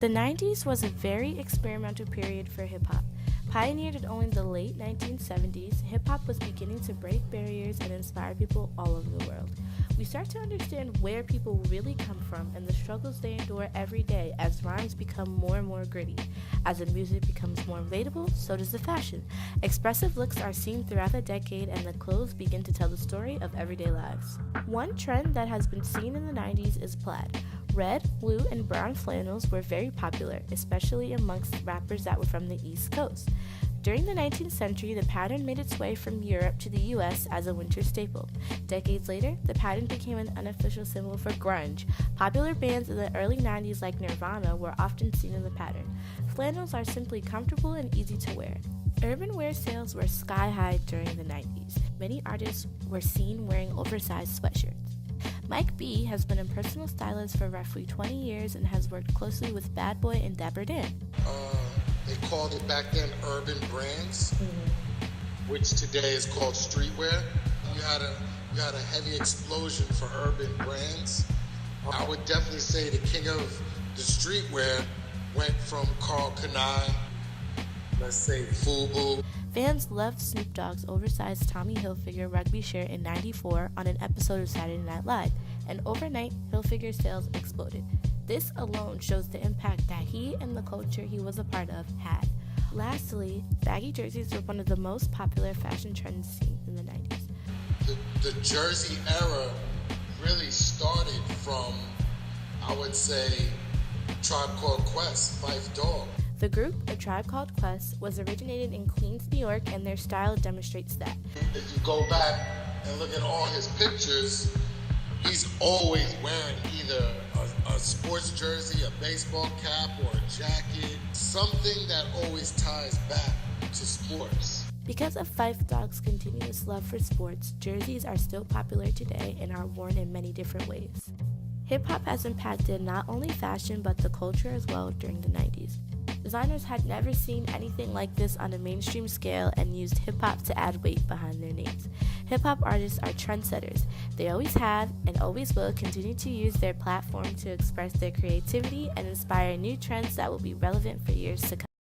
The 90s was a very experimental period for hip hop. Pioneered in only the late 1970s, hip hop was beginning to break barriers and inspire people all over the world. We start to understand where people really come from and the struggles they endure every day as rhymes become more and more gritty. As the music becomes more relatable, so does the fashion. Expressive looks are seen throughout the decade, and the clothes begin to tell the story of everyday lives. One trend that has been seen in the 90s is plaid. Red, blue, and brown flannels were very popular, especially amongst rappers that were from the East Coast. During the 19th century, the pattern made its way from Europe to the US as a winter staple. Decades later, the pattern became an unofficial symbol for grunge. Popular bands in the early 90s like Nirvana were often seen in the pattern. Flannels are simply comfortable and easy to wear. Urban wear sales were sky high during the 90s. Many artists were seen wearing oversized sweatshirts. Mike B has been a personal stylist for roughly 20 years and has worked closely with Bad Boy and Dapper Dan. They called it back then urban brands, which today is called streetwear. You had a heavy explosion for urban brands. I would definitely say the king of the streetwear went from Carl Kanai, let's say FUBU. Fans loved Snoop Dogg's oversized Tommy Hilfiger rugby shirt in '94 on an episode of Saturday Night Live, and overnight, Hilfiger sales exploded. This alone shows the impact that he and the culture he was a part of had. Lastly, baggy jerseys were one of the most popular fashion trends seen in the 90s. The jersey era really started from, I would say, Tribe Called Quest, Phife Dawg. The group, A Tribe Called Quest, was originated in Queens, New York, and their style demonstrates that. If you go back and look at all his pictures, he's always wearing either a sports jersey, a baseball cap, or a jacket, something that always ties back to sports. Because of Phife Dawg's continuous love for sports, jerseys are still popular today and are worn in many different ways. Hip-hop has impacted not only fashion but the culture as well during the 90s. Designers had never seen anything like this on a mainstream scale and used hip-hop to add weight behind their names. Hip-hop artists are trendsetters. They always have and always will continue to use their platform to express their creativity and inspire new trends that will be relevant for years to come.